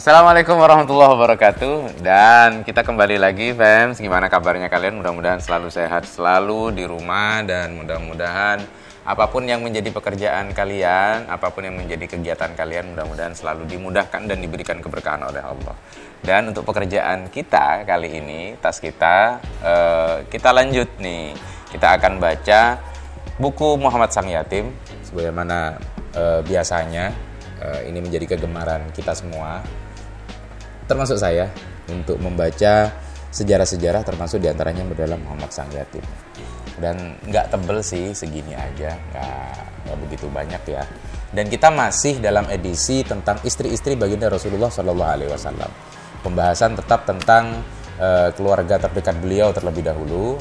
Assalamualaikum warahmatullahi wabarakatuh. Dan kita kembali lagi, fans. Gimana kabarnya kalian? Mudah-mudahan selalu sehat, selalu di rumah. Dan mudah-mudahan apapun yang menjadi pekerjaan kalian, apapun yang menjadi kegiatan kalian, mudah-mudahan selalu dimudahkan dan diberikan keberkahan oleh Allah. Dan untuk pekerjaan kita kali ini, tas kita, kita lanjut nih. Kita akan baca buku Muhammad Sang Yatim. Sebagaimana biasanya, ini menjadi kegemaran kita semua, termasuk saya, untuk membaca sejarah-sejarah, termasuk diantaranya berdalam Muhammad Sang Yatim. Dan nggak tebel sih, segini aja, nggak begitu banyak ya. Dan kita masih dalam edisi tentang istri-istri baginda Rasulullah SAW. Pembahasan tetap tentang keluarga terdekat beliau terlebih dahulu,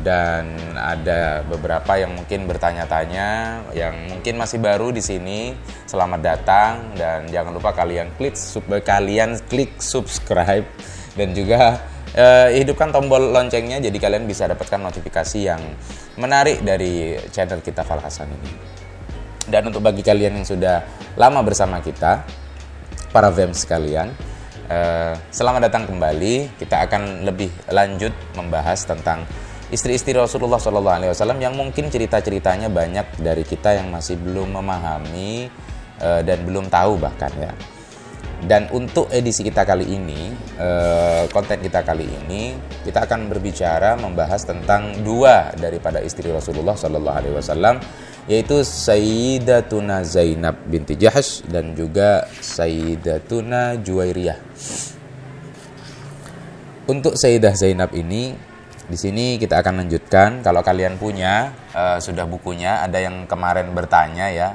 dan ada beberapa yang mungkin bertanya-tanya, yang mungkin masih baru di sini. Selamat datang, dan jangan lupa kalian klik subscribe, dan juga hidupkan tombol loncengnya jadi kalian bisa dapatkan notifikasi yang menarik dari channel kita Fal Hasan ini. Dan untuk bagi kalian yang sudah lama bersama kita, para fans sekalian, selamat datang kembali. Kita akan lebih lanjut membahas tentang istri-istri Rasulullah SAW yang mungkin cerita-ceritanya banyak dari kita yang masih belum memahami dan belum tahu bahkan ya. Dan untuk edisi kita kali ini, konten kita kali ini, kita akan berbicara membahas tentang dua daripada istri Rasulullah SAW, yaitu Sayyidatuna Zainab binti Jahsh dan juga Sayyidatuna Juwairiyah. Untuk Sayyidah Zainab ini, di sini kita akan lanjutkan. Kalau kalian punya sudah bukunya, ada yang kemarin bertanya ya,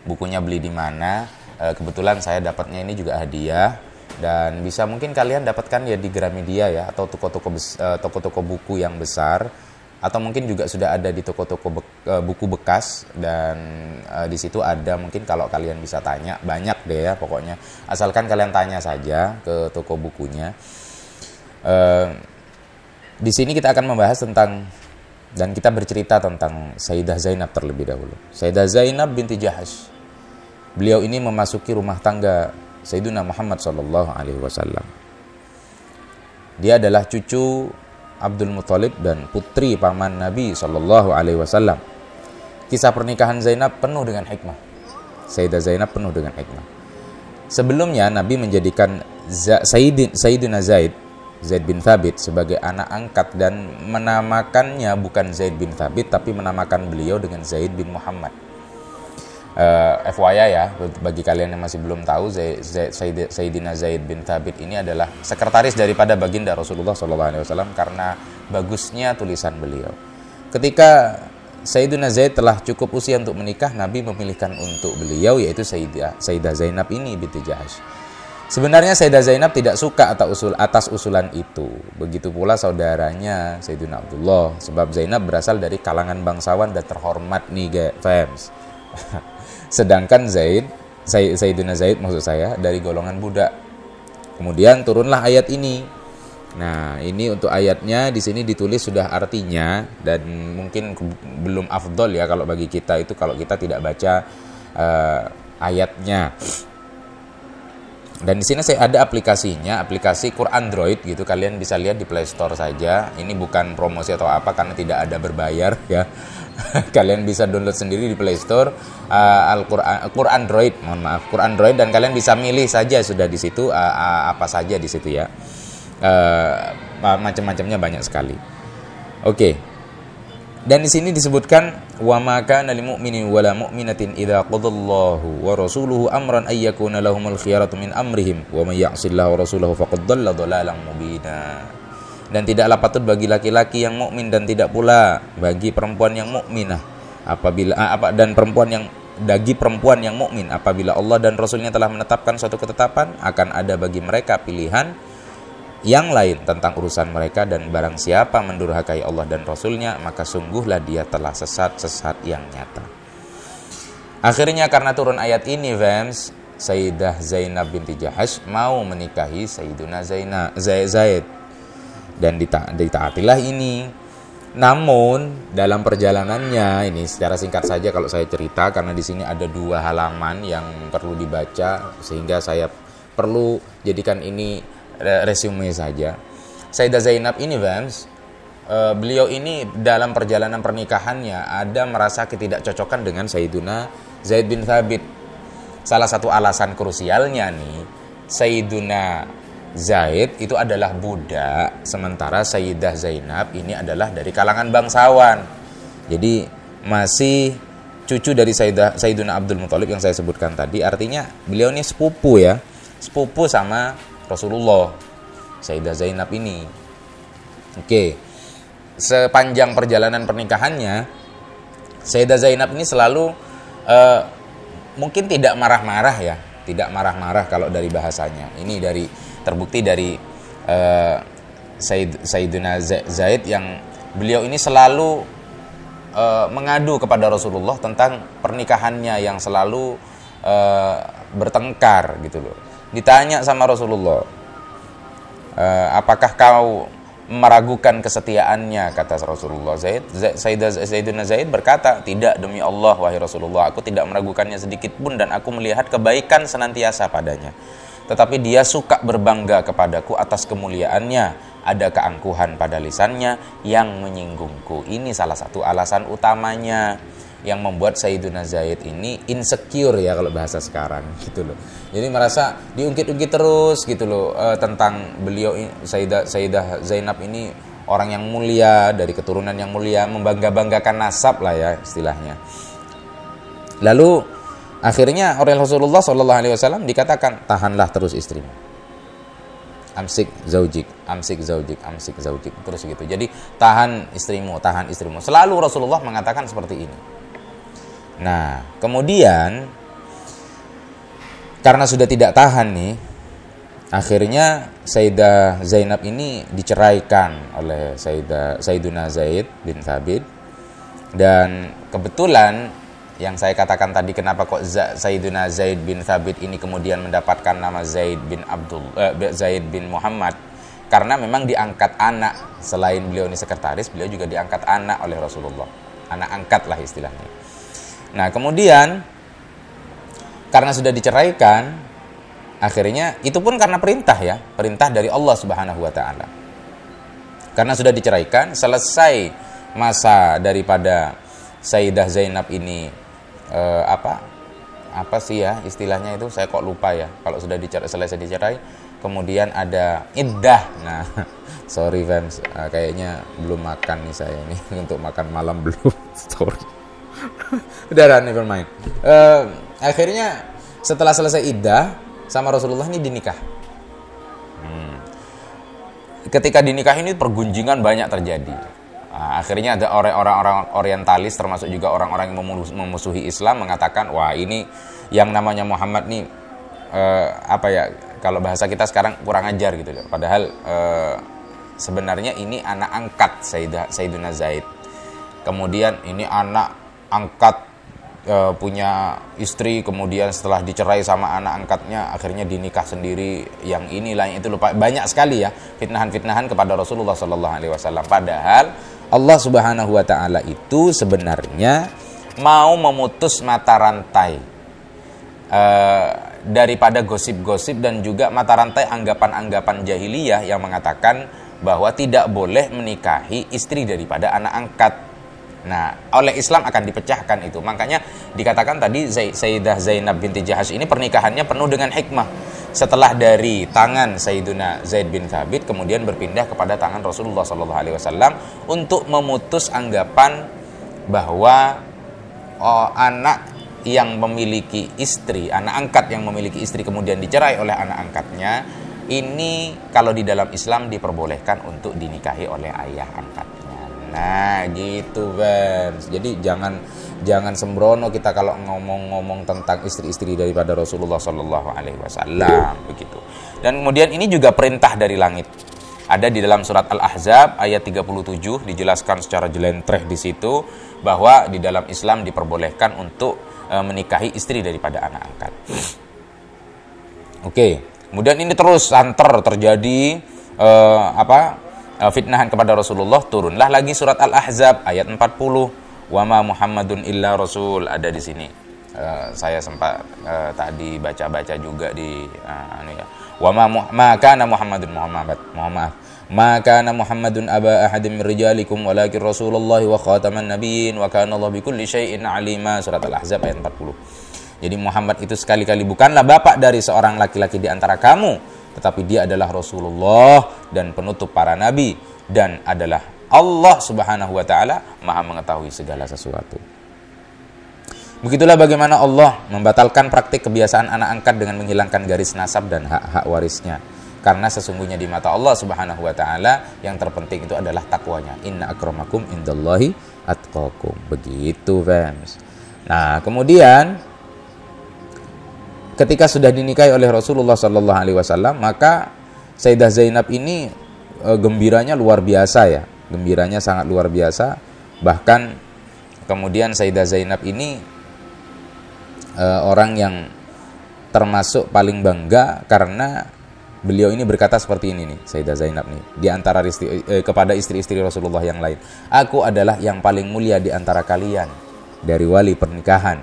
bukunya beli di mana? Kebetulan saya dapatnya ini juga hadiah, dan bisa mungkin kalian dapatkan ya di Gramedia ya, atau toko-toko buku yang besar, atau mungkin juga sudah ada di toko-toko buku bekas. Dan di situ ada, mungkin kalau kalian bisa tanya, banyak deh ya pokoknya, asalkan kalian tanya saja ke toko bukunya. Di sini kita akan membahas tentang, dan kita bercerita tentang Sayyidah Zainab terlebih dahulu. Sayyidah Zainab binti Jahsh, beliau ini memasuki rumah tangga Sayyidina Muhammad SAW. Dia adalah cucu Abdul Muthalib dan putri paman Nabi SAW. Kisah pernikahan Zainab penuh dengan hikmah. Sayyidah Zainab penuh dengan hikmah. Sebelumnya Nabi menjadikan Sayyidina Zaid bin Thabit sebagai anak angkat, dan menamakannya bukan Zaid bin Thabit, tapi menamakan beliau dengan Zaid bin Muhammad. FYI ya, bagi kalian yang masih belum tahu, Sayyidina Zaid bin Thabit ini adalah sekretaris daripada baginda Rasulullah SAW, karena bagusnya tulisan beliau. Ketika Sayyidina Zaid telah cukup usia untuk menikah, Nabi memilihkan untuk beliau, yaitu Sayyidah Zainab ini binti Jahsh. Sebenarnya Sayyidah Zainab tidak suka atas usulan itu. Begitu pula saudaranya Sayyidina Abdullah, sebab Zainab berasal dari kalangan bangsawan dan terhormat nih fans. Sedangkan Sayyidina Zaid maksud saya dari golongan budak. Kemudian turunlah ayat ini. Nah, ini untuk ayatnya di sini ditulis sudah artinya, dan mungkin belum afdol ya kalau bagi kita itu kalau kita tidak baca ayatnya. Dan di sini saya ada aplikasinya, aplikasi Quran Android gitu. Kalian bisa lihat di Play Store saja. Ini bukan promosi atau apa, karena tidak ada berbayar ya. Kalian bisa download sendiri di Play Store Quran Android, Quran Android, dan kalian bisa milih saja sudah di situ apa saja di situ ya. Macam-macamnya banyak sekali. Oke. Dan di sini disebutkan wa ma kana lil mu'minin wala mu'minatin idza qadallahu wa rasuluhu amran ay yakuna lahumul khiyaratu min amrihim wa may ya'sillaha wa rasulahu faqad dhalla dhalalan mubina. Dan tidaklah patut bagi laki-laki yang mukmin, dan tidak pula bagi perempuan yang mukminah bagi perempuan yang mukmin apabila Allah dan Rasulnya telah menetapkan suatu ketetapan, akan ada bagi mereka pilihan yang lain tentang urusan mereka, dan barang siapa mendurhakai Allah dan Rasulnya, maka sungguhlah dia telah sesat yang nyata. Akhirnya karena turun ayat ini, fans, Sayyidah Zainab binti Jahsh mau menikahi Sayyiduna Zaid, dan ditaatilah ini. Namun dalam perjalanannya ini, secara singkat saja kalau saya cerita, karena di sini ada 2 halaman yang perlu dibaca, sehingga saya perlu jadikan ini resume saja. Sayyidah Zainab ini, Bams, beliau ini dalam perjalanan pernikahannya ada merasa ketidakcocokan dengan Sayyiduna Zaid bin Thabit. Salah satu alasan krusialnya nih, Sayyiduna Zaid itu adalah budak, sementara Sayyidah Zainab ini adalah dari kalangan bangsawan. Jadi masih cucu dari Sayyiduna Abdul Muthalib yang saya sebutkan tadi. Artinya beliau ini sepupu ya, sepupu sama Rasulullah, Sayyidah Zainab ini. Oke. Sepanjang perjalanan pernikahannya, Sayyidah Zainab ini selalu mungkin tidak marah-marah ya, tidak marah-marah kalau dari bahasanya. Ini terbukti dari Sayyiduna Zaid yang beliau ini selalu mengadu kepada Rasulullah tentang pernikahannya yang selalu bertengkar gitu loh. Ditanya sama Rasulullah, apakah kau meragukan kesetiaannya, kata Rasulullah. Sayyiduna Zaid berkata, tidak, demi Allah wahai Rasulullah, aku tidak meragukannya sedikit pun dan aku melihat kebaikan senantiasa padanya. Tetapi dia suka berbangga kepadaku atas kemuliaannya, ada keangkuhan pada lisannya yang menyinggungku. Ini salah satu alasan utamanya yang membuat Sayyiduna Zaid ini insecure ya kalau bahasa sekarang gitu loh. Jadi merasa diungkit-ungkit terus gitu loh tentang beliau Sayyidah Zainab ini orang yang mulia, dari keturunan yang mulia, membangga-banggakan nasab lah ya istilahnya. Lalu akhirnya oleh Rasulullah SAW dikatakan, tahanlah terus istrimu. Amsik zaujik, amsik zaujik, amsik zaujik, terus gitu. Jadi tahan istrimu, tahan istrimu. Selalu Rasulullah mengatakan seperti ini. Nah, kemudian karena sudah tidak tahan nih, akhirnya Sayyidah Zainab ini diceraikan oleh Sayyiduna Zaid bin Thabit. Dan kebetulan yang saya katakan tadi, kenapa kok Sayyiduna Zaid bin Thabit ini kemudian mendapatkan nama Zaid bin Muhammad, karena memang diangkat anak. Selain beliau ini sekretaris, beliau juga diangkat anak oleh Rasulullah, anak angkat lah istilahnya. Nah kemudian karena sudah diceraikan, akhirnya itu pun karena perintah ya, perintah dari Allah Subhanahu wa taala. Karena sudah diceraikan, selesai masa daripada Sayyidah Zainab ini apa sih ya istilahnya itu, saya kok lupa ya. Kalau sudah selesai dicerai, kemudian ada iddah. Nah, sorry fans, kayaknya belum makan nih saya nih, untuk makan malam belum. Sorry. Udah, never mind. Akhirnya setelah selesai iddah sama Rasulullah ini dinikah. Ketika dinikah ini pergunjingan banyak terjadi. Akhirnya ada orang-orang orientalis, termasuk juga orang-orang yang memusuhi Islam, mengatakan, wah ini yang namanya Muhammad nih kalau bahasa kita sekarang kurang ajar gitu. Padahal sebenarnya ini anak angkat Sayyiduna Zaid. Kemudian ini anak angkat punya istri, kemudian setelah dicerai sama anak angkatnya akhirnya dinikah sendiri, yang inilah yang itu, lupa, banyak sekali ya fitnahan-fitnahan kepada Rasulullah SAW. Padahal Allah Subhanahu wa taala itu sebenarnya mau memutus mata rantai daripada gosip-gosip dan juga mata rantai anggapan-anggapan jahiliyah yang mengatakan bahwa tidak boleh menikahi istri daripada anak angkat. Nah, oleh Islam akan dipecahkan itu. Makanya dikatakan tadi Sayyidah Zainab binti Jahash ini pernikahannya penuh dengan hikmah. Setelah dari tangan Sayyiduna Zaid bin Thabit kemudian berpindah kepada tangan Rasulullah SAW untuk memutus anggapan bahwa anak yang memiliki istri, anak angkat yang memiliki istri kemudian dicerai oleh anak angkatnya, ini kalau di dalam Islam diperbolehkan untuk dinikahi oleh ayah angkatnya. Nah gitu fans. Jadi jangan sembrono kita kalau ngomong-ngomong tentang istri-istri daripada Rasulullah SAW begitu. Dan kemudian ini juga perintah dari langit. Ada di dalam surat Al-Ahzab ayat 37 dijelaskan secara jelentreh di situ bahwa di dalam Islam diperbolehkan untuk menikahi istri daripada anak angkat. Oke. Kemudian ini terus santer terjadi fitnahan kepada Rasulullah. Turunlah lagi surat Al-Ahzab ayat 40. Wa ma Muhammadun illa rasul, ada di sini. saya sempat tadi baca-baca juga di anu ya. Wa ma kana Muhammadun ma kana Muhammadun aba ahadin min rijalikum walakin Rasulullah wa khataman nabiyyin wa kana Allah bikulli syai'in alima. Surat Al-Ahzab ayat 40. Jadi Muhammad itu sekali-kali bukanlah bapak dari seorang laki-laki di antara kamu, tetapi dia adalah Rasulullah dan penutup para nabi, dan adalah Allah Subhanahu wa taala Maha mengetahui segala sesuatu. Begitulah bagaimana Allah membatalkan praktik kebiasaan anak angkat dengan menghilangkan garis nasab dan hak-hak warisnya. Karena sesungguhnya di mata Allah Subhanahu wa taala yang terpenting itu adalah takwanya. Inna akramakum indallahi atqakum. Begitu, fans. Nah, kemudian ketika sudah dinikahi oleh Rasulullah sallallahu alaihi wasallam, maka Sayyidah Zainab ini gembiranya luar biasa ya. Gembiranya sangat luar biasa. Bahkan kemudian Sayyidah Zainab ini orang yang termasuk paling bangga karena beliau ini berkata seperti ini nih, Sayyidah Zainab nih, di antara kepada istri-istri Rasulullah yang lain. Aku adalah yang paling mulia di antara kalian dari wali pernikahan.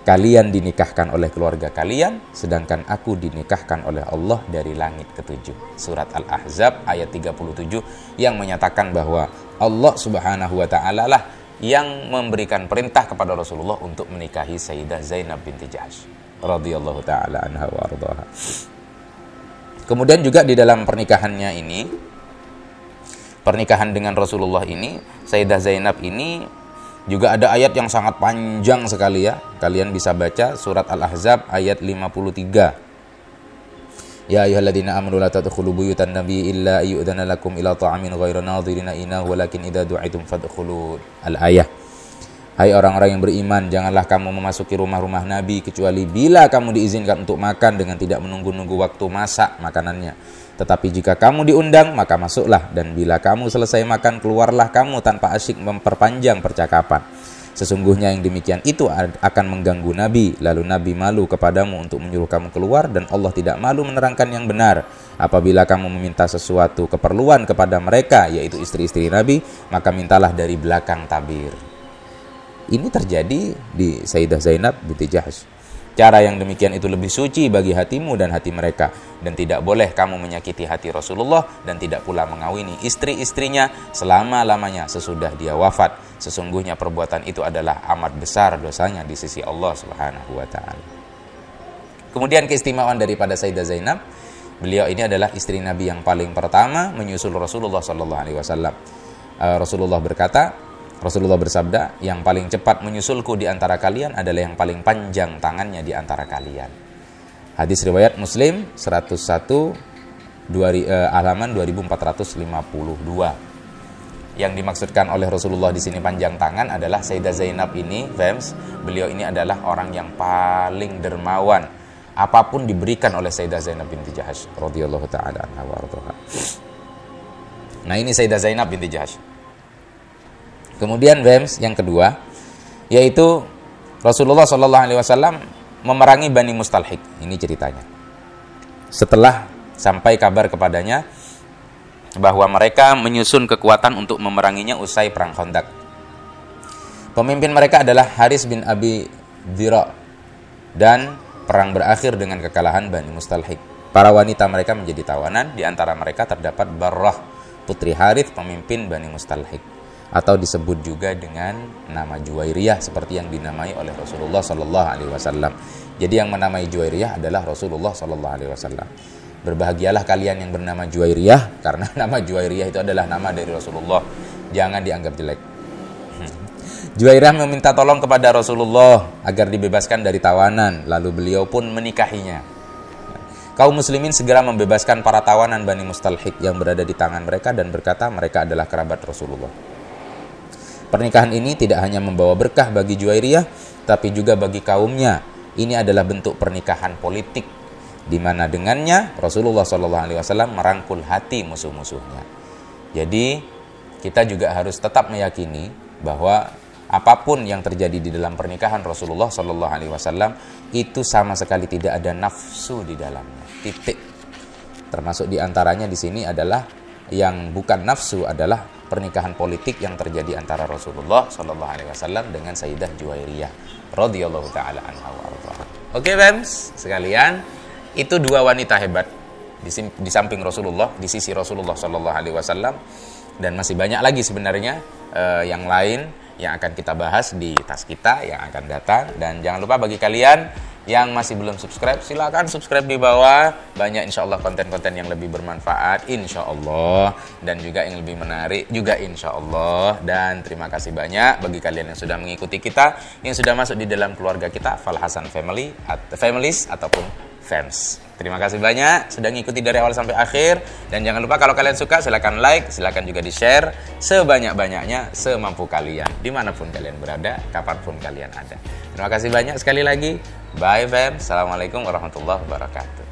Kalian dinikahkan oleh keluarga kalian, sedangkan aku dinikahkan oleh Allah dari langit ketujuh. Surat Al-Ahzab ayat 37 yang menyatakan bahwa Allah Subhanahu wa taala lah yang memberikan perintah kepada Rasulullah untuk menikahi Sayyidah Zainab binti Jahsy radhiyallahu taala anha wa ardhaha. Kemudian juga di dalam pernikahannya ini, pernikahan dengan Rasulullah ini, Sayyidah Zainab ini juga ada ayat yang sangat panjang sekali ya. Kalian bisa baca surat Al-Ahzab ayat 53. Ya ayyuhalladzina amanu la tadkhulu buyutan nabiy illa ayyudana lakum ila ta'amin ghairu nadhirina inahu walakin idza du'itum fadkhulu. Al-ayah. Hai orang-orang yang beriman, janganlah kamu memasuki rumah-rumah Nabi kecuali bila kamu diizinkan untuk makan dengan tidak menunggu-nunggu waktu masak makanannya. Tetapi jika kamu diundang, maka masuklah, dan bila kamu selesai makan, keluarlah kamu tanpa asyik memperpanjang percakapan. Sesungguhnya yang demikian itu akan mengganggu Nabi, lalu Nabi malu kepadamu untuk menyuruh kamu keluar, dan Allah tidak malu menerangkan yang benar. Apabila kamu meminta sesuatu keperluan kepada mereka, yaitu istri-istri Nabi, maka mintalah dari belakang tabir. Ini terjadi di Sayyidah Zainab binti Jahsy. Cara yang demikian itu lebih suci bagi hatimu dan hati mereka, dan tidak boleh kamu menyakiti hati Rasulullah, dan tidak pula mengawini istri-istrinya selama-lamanya sesudah dia wafat. Sesungguhnya perbuatan itu adalah amat besar dosanya di sisi Allah Subhanahu wa taala. Kemudian keistimewaan daripada Sayyidah Zainab, beliau ini adalah istri Nabi yang paling pertama menyusul Rasulullah sallallahu alaihi wasallam. Rasulullah bersabda, yang paling cepat menyusulku di antara kalian adalah yang paling panjang tangannya di antara kalian. Hadis riwayat Muslim 101 halaman 2452. Yang dimaksudkan oleh Rasulullah di sini panjang tangan adalah Sayyidah Zainab ini, beliau ini adalah orang yang paling dermawan. Apapun diberikan oleh Sayyidah Zainab binti Jahsy radhiyallahu taala anha wa ardhaha. Nah, ini Sayyidah Zainab binti Jahsy. Kemudian yang kedua, yaitu Rasulullah Shallallahu Alaihi Wasallam memerangi Bani Mustalhik. Ini ceritanya. Setelah sampai kabar kepadanya bahwa mereka menyusun kekuatan untuk memeranginya usai perang Khandaq. Pemimpin mereka adalah Haris bin Abi Dhira, dan perang berakhir dengan kekalahan Bani Mustalhik. Para wanita mereka menjadi tawanan. Di antara mereka terdapat Barrah, putri Harith, pemimpin Bani Mustalhik, atau disebut juga dengan nama Juwairiyah seperti yang dinamai oleh Rasulullah sallallahu alaihi wasallam. Jadi yang menamai Juwairiyah adalah Rasulullah sallallahu alaihi wasallam. Berbahagialah kalian yang bernama Juwairiyah, karena nama Juwairiyah itu adalah nama dari Rasulullah. Jangan dianggap jelek. Juwairiyah meminta tolong kepada Rasulullah agar dibebaskan dari tawanan, lalu beliau pun menikahinya. Kaum muslimin segera membebaskan para tawanan Bani Mustalhik yang berada di tangan mereka dan berkata mereka adalah kerabat Rasulullah. Pernikahan ini tidak hanya membawa berkah bagi Juwairiyah, tapi juga bagi kaumnya. Ini adalah bentuk pernikahan politik, di mana dengannya Rasulullah SAW merangkul hati musuh-musuhnya. Jadi kita juga harus tetap meyakini bahwa apapun yang terjadi di dalam pernikahan Rasulullah SAW itu sama sekali tidak ada nafsu di dalamnya. Titik. Termasuk diantaranya di sini adalah yang bukan nafsu adalah pernikahan politik yang terjadi antara Rasulullah Shallallahu Alaihi Wasallam dengan Sayyidah Juwairiyah radhiyallahu taala anha wa ardhaha. Oke, Fems sekalian, itu dua wanita hebat di samping Rasulullah, di sisi Rasulullah Shallallahu Alaihi Wasallam, dan masih banyak lagi sebenarnya yang lain yang akan kita bahas di tas kita yang akan datang. Dan jangan lupa bagi kalian yang masih belum subscribe, silakan subscribe di bawah. Banyak insya Allah konten-konten yang lebih bermanfaat insya Allah, dan juga yang lebih menarik juga insya Allah. Dan terima kasih banyak bagi kalian yang sudah mengikuti kita, yang sudah masuk di dalam keluarga kita Fal Hasan Families ataupun Fems. Terima kasih banyak sudah ngikuti dari awal sampai akhir. Dan jangan lupa kalau kalian suka silakan like, silakan juga di share sebanyak-banyaknya, semampu kalian, dimanapun kalian berada, kapanpun kalian ada. Terima kasih banyak sekali lagi. Bye fam. Assalamualaikum warahmatullahi wabarakatuh.